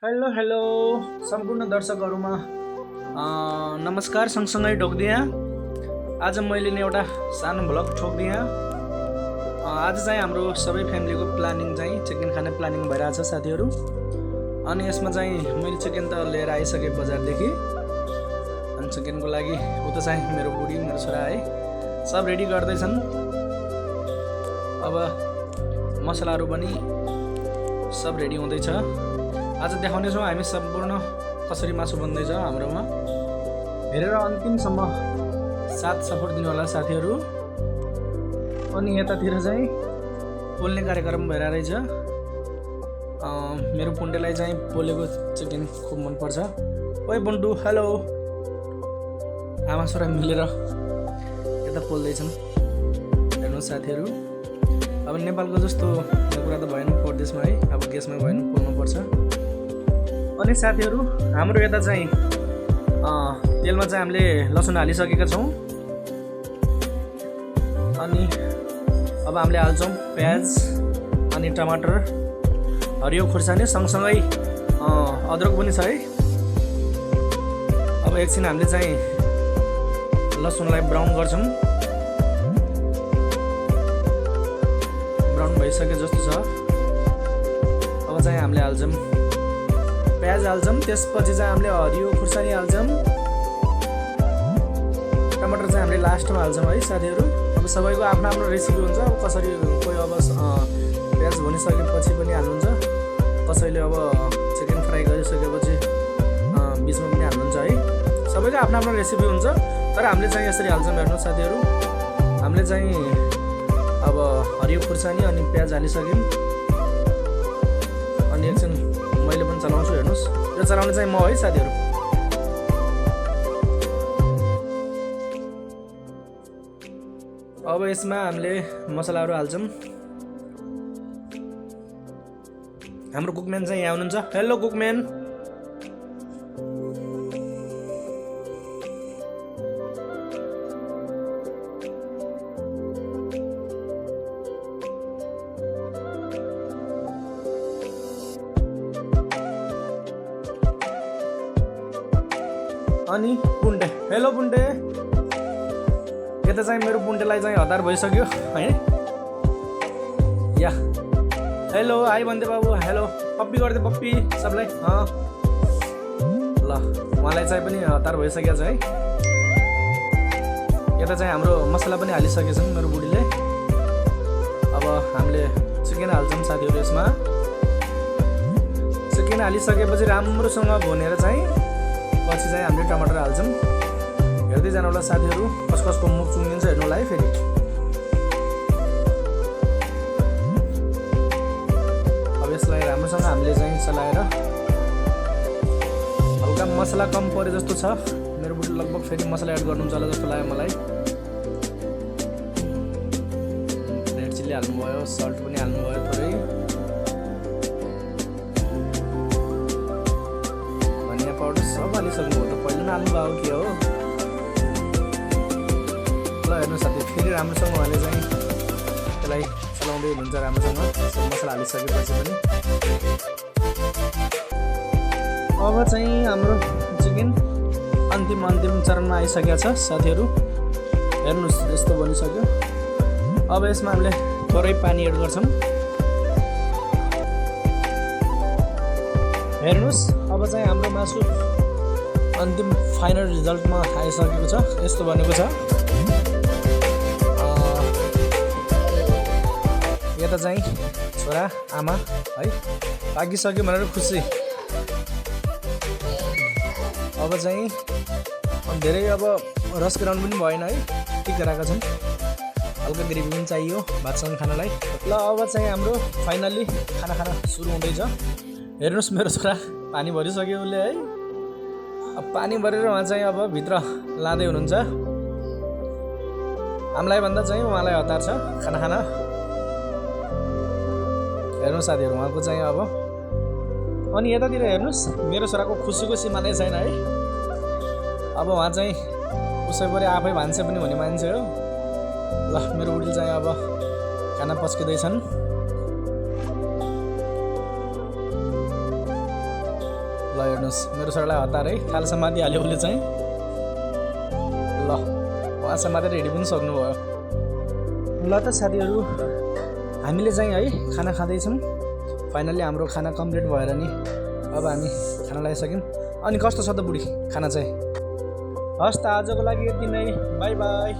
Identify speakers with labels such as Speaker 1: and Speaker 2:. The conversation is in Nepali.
Speaker 1: हेलो हेलो सम्पूर्ण दर्शकहरुमा नमस्कार सँगसँगै ढोक्दिया। आज मैले नि एउटा सानो भ्लग ठोक्दिया। आज चाहिँ हाम्रो सबै फ्यामिलीको प्लानिङ चाहिँ चिकन खाने प्लानिङ भइरहेछ साथीहरु। अनि यसमा चाहिँ मैले चिकन त लिएर आइसके बजारदेखि। अनि चिकनको लागि उता चाहिँ मेरो बुढी मेरो छोरा है सब रेडी गर्दैछन्। अब मसलाहरु पनि सब रेडी हुँदैछ। आज देखाउने छौं हामी सम्पूर्ण कसरी मासु बन्दैछ हाम्रोमा। हेरेर अन्तिमसम्म साथ सपोर्ट दिनु होला साथीहरु। अनि यतातिर चाहिँ पोल्ने कार्यक्रम भइरहेछ। मेरो पुण्डेलाई चाहिँ पोलेको चिकन खुब मन पर्छ। ओइ बन्टु हेलो। आमा छोरा मिलेर यता पोल्दैछन्। हेर्नु साथीहरु, अब नेपालको जस्तो कुरा त भएन परदेशमा है, अब ग्यासमा भएन पोल्नु पर्छ। अनि साथीहरु हाम्रो यता चाहिँ तेलमा चाहिँ हामीले लसुन हालिसकेका छौं। अनि अब हामीले हाल्छौं प्याज अनि टमाटर, हरियो खुर्सानी सँगसँगै अदरक पनि छ है। अब एकछिन हामीले चाहिँ लसुनलाई ब्राउन गर्छौं। ब्राउन भइसके जस्तो छ। अब चाहिँ हामीले हाल्छौं प्याज हाल्छौं, त्यसपछि चाहिँ हामीले हरियो खुर्सानी हाल्छौं। टमाटर चाहिँ हामीले लास्टमा हाल्छौं है साथीहरु। अब सबैको आफ्नो आफ्नो रेसिपी हुन्छ। अब कसरी कोही अब प्याज भनिसकेपछि पनि हाल्नुहुन्छ, कसैले अब चिकन फ्राई गरिसकेपछि बीचमा पनि हाल्नुहुन्छ है। सबैको आफ्नो आफ्नो रेसिपी हुन्छ। तर हामीले चाहिँ यसरी हाल्छौं। हेर्नु साथीहरु, हामीले चाहिँ अब हरियो खुर्सानी अनि प्याज हालिसक्यौं। अनि एकछिन मैले पनि चलाउँछु। हेर्नुस्, यो चलाउने चाहिँ म है साथीहरु। अब यसमा हामीले मसलाहरु हाल्छौं। हाम्रो कुकम्यान चाहिँ यहाँ हुनुहुन्छ। हेलो कुकम्यान। अनि पुण्डे, हेलो पुण्डे। यता चाहिँ मेरो पुण्डेलाई चाहिँ हतार भइसक्यो है। या हेलो हाई भन्दै बाबु, हेलो पप्पी गर्दै पप्पी सबलाई। ल उहाँलाई चाहिँ पनि हतार भइसकेको छ है। यता चाहिँ हाम्रो मसला पनि हालिसकेछन् मेरो बुढीले। अब हामीले चिकन हाल्छौँ साथीहरु। यसमा चिकन हालिसकेपछि राम्रोसँग भुनेर चाहिँ पछि चाहिँ हामीले टमाटर हाल्छौं। हेर्दै जानु होला साथीहरु, कसको मुख चुनिन्छ हेर्नु होला है। फेरि अब यसलाई राम्रोसँग हामीले चाहिँ चलाएर, हल्का मसला कम परे जस्तो छ। मेरो बुढी लगभग फेरि मसला एड गर्नुहुन्छ होला जस्तो लाग्यो मलाई। रेड चिल्ली हाल्नुभयो, सल्ट पनि हाल्नुभयो थोरै, सब हालिसक्नु हो त। पहिला हाल्नु भयो के हो। ल हेर्नु साथी, फेरि राम्रोसँग उहाँले चाहिँ त्यसलाई चलाउँदै हुनुहुन्छ राम्रोसँग मसला हालिसकेपछि पनि। अब चाहिँ हाम्रो चिकन अन्तिम चरणमा आइसकेको छ साथीहरु। हेर्नुस् यस्तो बनिसक्यो। अब यसमा हामीले थोरै पानी एड गर्छौं। हेर्नुस्, अब चाहिँ हाम्रो मासु अन्तिम फाइनल रिजल्टमा आइसकेको छ। यस्तो बनेको छ। यता चाहिँ छोरा आमा है पाकिसक्यो भनेर खुसी। अब चाहिँ धेरै अब रस ग्राउन्ड पनि भएन है, ठिक राखेका छन्। हल्का ग्रेभी पनि चाहियो भातसँग खानलाई। ल अब चाहिँ हाम्रो फाइनली खाना सुरु हुँदैछ। हेर्नुस् मेरो छोरा पानी भरिसक्यो उसले है। अब पानी भरेर उहाँ चाहिँ अब भित्र लाँदै हुनुहुन्छ। हामीलाई भन्दा चाहिँ उहाँलाई हतार छ खाना खान। हेर्नुहोस् साथीहरु उहाँको चाहिँ अब। अनि यतातिर हेर्नुस् मेरो छोराको खुसीको सीमा नै छैन है। अब उहाँ चाहिँ उसै परे आफै भान्से पनि हुने मान्छे हो। ल मेरो बुढीले चाहिँ अब खाना पस्किँदैछन्। ल हेर्नुहोस् मेरो छोरालाई हतार है थाल समातिहाल्यो उसले चाहिँ। ल उहाँ समातेर हिँडी पनि सक्नुभयो। ल त साथीहरू हामीले चाहिँ है खाना खाँदैछौँ। फाइनल्ली हाम्रो खाना कम्प्लिट भएर नि अब हामी खाना लगाइसक्यौँ। अनि कस्तो छ त बुढी खाना चाहिँ? हस् त आजको लागि यति नै, बाई बाई।